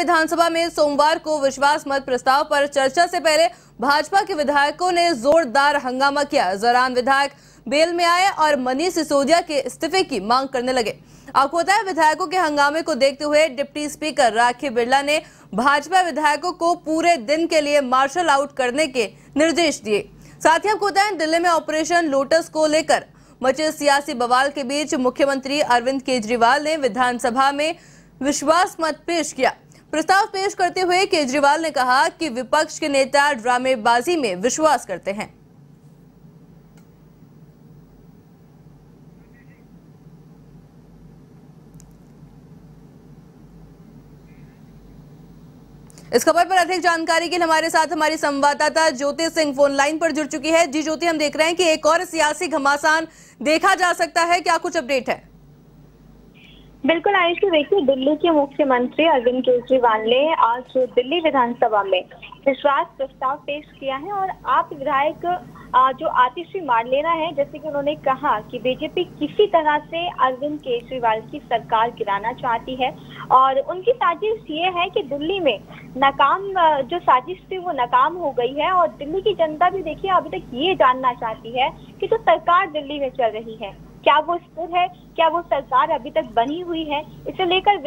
विधानसभा में सोमवार को विश्वास मत प्रस्ताव पर चर्चा से पहले भाजपा के विधायकों ने जोरदार हंगामा किया। इस दौरान विधायक बेल में आए और मनीष सिसोदिया के इस्तीफे की मांग करने लगे। आपको बताया, विधायकों के हंगामे को देखते हुए डिप्टी स्पीकर राखी बिरला ने भाजपा विधायकों को पूरे दिन के लिए मार्शल आउट करने के निर्देश दिए। साथ ही आपको बताया, दिल्ली में ऑपरेशन लोटस को लेकर मचे सियासी बवाल के बीच मुख्यमंत्री अरविंद केजरीवाल ने विधानसभा में विश्वास मत पेश किया। प्रस्ताव पेश करते हुए केजरीवाल ने कहा कि विपक्ष के नेता ड्रामेबाजी में विश्वास करते हैं। इस खबर पर अधिक जानकारी के लिए हमारे साथ हमारी संवाददाता ज्योति सिंह फोन लाइन पर जुड़ चुकी है। जी ज्योति, हम देख रहे हैं कि एक और सियासी घमासान देखा जा सकता है, क्या कुछ अपडेट है? बिल्कुल आयुष, देखिए दिल्ली के मुख्यमंत्री अरविंद केजरीवाल ने आज दिल्ली विधानसभा में विश्वास प्रस्ताव पेश किया है और आप विधायक जो आतिशी मारलेना है, जैसे कि उन्होंने कहा कि बीजेपी किसी तरह से अरविंद केजरीवाल की सरकार गिराना चाहती है और उनकी साजिश ये है कि दिल्ली में नाकाम जो साजिश थी वो नाकाम हो गई है और दिल्ली की जनता भी देखिए अभी तक ये जानना चाहती है कि जो सरकार दिल्ली में चल रही है क्या वो स्थिर है, क्या वो सरकार अभी तक बनी हुई है। इसे लेकर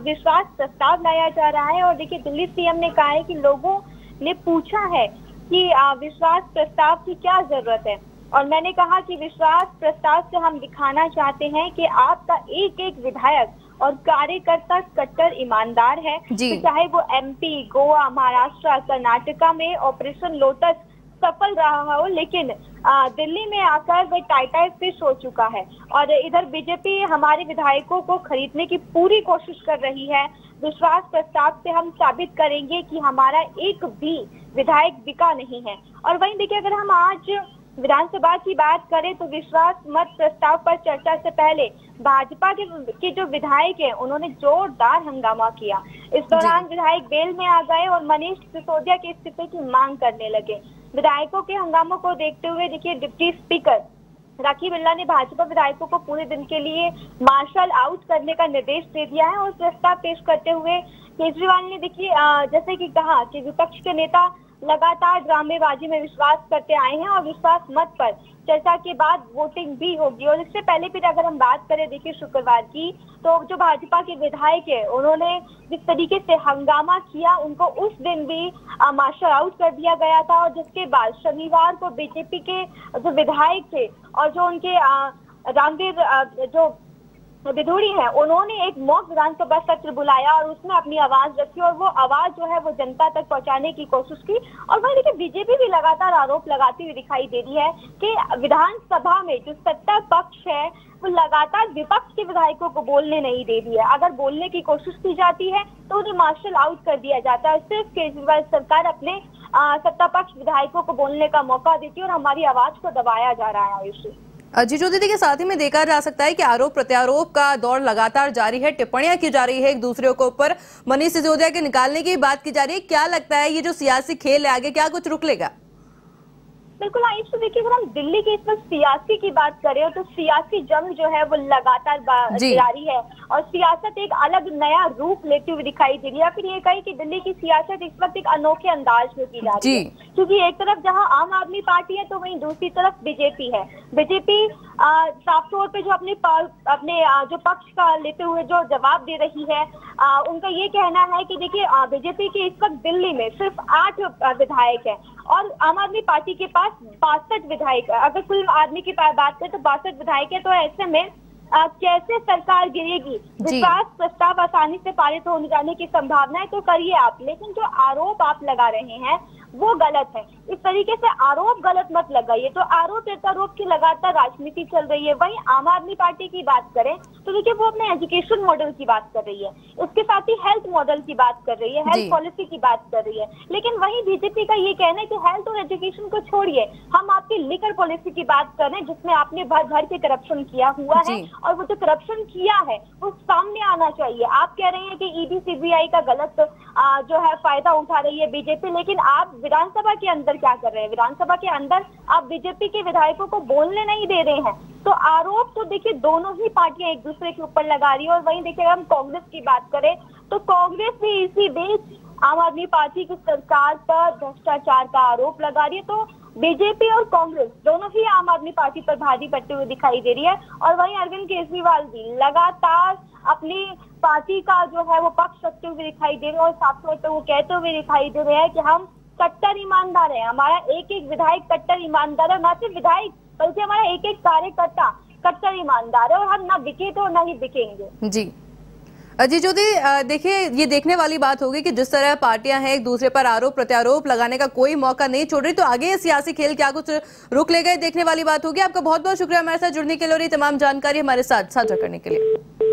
विश्वास प्रस्ताव लाया जा रहा है और देखिए दिल्ली सीएम ने कहा है कि लोगों ने पूछा है कि विश्वास प्रस्ताव की क्या जरूरत है और मैंने कहा कि विश्वास प्रस्ताव से हम दिखाना चाहते हैं कि आपका एक एक विधायक और कार्यकर्ता कट्टर ईमानदार है। तो चाहे वो एमपी, गोवा, महाराष्ट्र, कर्नाटका में ऑपरेशन लोटस सफल रहा हो, लेकिन दिल्ली में आकर वह टाइटाई फिश हो चुका है और इधर बीजेपी हमारे विधायकों को खरीदने की पूरी कोशिश कर रही है। विश्वास प्रस्ताव से हम साबित करेंगे कि हमारा एक भी विधायक बिका नहीं है। और वहीं देखिए, अगर हम आज विधानसभा की बात करें तो विश्वास मत प्रस्ताव पर चर्चा से पहले भाजपा के जो विधायक हैं उन्होंने जोरदार हंगामा किया। इस दौरान विधायक बेल में आ गए और मनीष सिसोदिया के इस्तीफे की मांग करने लगे। विधायकों के हंगामों को देखते हुए देखिए डिप्टी स्पीकर राखी बिरला ने भाजपा विधायकों को पूरे दिन के लिए मार्शल आउट करने का निर्देश दे दिया है और प्रस्ताव पेश करते हुए केजरीवाल ने देखिए जैसे कि कहा कि विपक्ष के नेता लगातार ड्रामेबाजी में विश्वास करते आए हैं और विश्वास मत पर चर्चा के बाद वोटिंग भी होगी। और इससे पहले फिर अगर हम बात करें देखिए शुक्रवार की, तो जो भाजपा के विधायक है उन्होंने जिस तरीके से हंगामा किया उनको उस दिन भी मार्शल आउट कर दिया गया था और जिसके बाद शनिवार को बीजेपी के जो विधायक थे और जो उनके रामवीर जो विधूड़ी है उन्होंने एक मॉक विधानसभा सत्र बुलाया और उसमें अपनी आवाज रखी और वो आवाज जो है वो जनता तक पहुंचाने की कोशिश की। और वहीं देखिए बीजेपी भी लगातार आरोप लगाती हुई दिखाई दे रही है कि विधानसभा में जो सत्ता पक्ष है वो लगातार विपक्ष के विधायकों को बोलने नहीं दे रही है। अगर बोलने की कोशिश की जाती है तो उन्हें मार्शल आउट कर दिया जाता है। सिर्फ केजरीवाल सरकार अपने सत्ता पक्ष विधायकों को बोलने का मौका देती है और हमारी आवाज को दबाया जा रहा है। आयुष जी ज्योति के साथ ही में देखा जा सकता है कि आरोप प्रत्यारोप का दौर लगातार जारी है, टिप्पणियां की जा रही है एक दूसरे के ऊपर, मनीष सिसोदिया के निकालने की बात की जा रही है। क्या लगता है ये जो सियासी खेल है आगे क्या कुछ रुक लेगा? बिल्कुल आयुष, तो देखिए अगर हम दिल्ली के इस वक्त सियासी की बात करें तो सियासी जंग जो है वो लगातार जारी है और सियासत एक अलग नया रूप लेती हुई दिखाई दे रही है। फिर ये कही कि दिल्ली की सियासत इस वक्त एक अनोखे अंदाज में की जा रही है, क्योंकि एक तरफ जहां आम आदमी पार्टी है तो वहीं दूसरी तरफ बीजेपी है। बीजेपी साफ तौर पे जो अपने जो पक्ष का लेते हुए जो जवाब दे रही है, उनका ये कहना है कि देखिए बीजेपी के इस वक्त दिल्ली में सिर्फ 8 विधायक है और आम आदमी पार्टी के पास 62 विधायक। अगर कुल आदमी की बात करें तो 62 विधायक है। तो ऐसे में कैसे सरकार गिरेगी? विश्वास प्रस्ताव आसानी से पारित होने जाने की संभावना है तो करिए आप, लेकिन जो आरोप आप लगा रहे हैं वो गलत है। इस तरीके से आरोप गलत मत लगाइए। तो आरोप प्रत्यारोप की लगातार राजनीति चल रही है। वहीं आम आदमी पार्टी की बात करें तो देखिए वो अपने एजुकेशन मॉडल की बात कर रही है, उसके साथ ही हेल्थ मॉडल की बात कर रही है, हेल्थ पॉलिसी की बात कर रही है। लेकिन वहीं बीजेपी का ये कहना है कि हेल्थ और एजुकेशन को छोड़िए, हम आपकी लिकर पॉलिसी की बात कर रहे हैं जिसमें आपने भर भर के करप्शन किया हुआ है और वो जो करप्शन किया है वो सामने आना चाहिए। आप कह रहे हैं कि ईडी सीबीआई का गलत जो है फायदा उठा रही है बीजेपी। लेकिन आप विधानसभा के अंदर क्या कर रहे हैं? विधानसभा के अंदर आप बीजेपी के विधायकों को बोलने नहीं दे रहे हैं। तो आरोप तो देखिए दोनों ही पार्टियां एक दूसरे के ऊपर लगा रही है। और वहीं देखिए हम कांग्रेस की बात करें तो कांग्रेस भी इसी बीच आम आदमी पार्टी की सरकार पर भ्रष्टाचार का आरोप लगा रही है। तो बीजेपी और कांग्रेस दोनों ही आम आदमी पार्टी पर भारी पड़ते हुए दिखाई दे रही है। और वहीं अरविंद केजरीवाल भी लगातार अपनी पार्टी का जो है वो पक्ष रखते हुए दिखाई दे रहे हैं और साफ तौर पर वो कहते हुए दिखाई दे रहे हैं कि हम कट्टर ईमानदार हैं, हमारा एक एक विधायक कट्टर ईमानदार है। न सिर्फ विधायक बल्कि हमारा एक एक कार्यकर्ता कट्टर ईमानदार है और हम ना बिके तो ना ही बिकेंगे। जी अजय ज्योति, देखिए ये देखने वाली बात होगी कि जिस तरह पार्टियां हैं एक दूसरे पर आरोप प्रत्यारोप लगाने का कोई मौका नहीं छोड़ रही, तो आगे ये सियासी खेल क्या कुछ रुख ले गए देखने वाली बात होगी। आपका बहुत बहुत शुक्रिया हमारे साथ जुड़ने के लिए और ये तमाम जानकारी हमारे साथ साझा करने के लिए।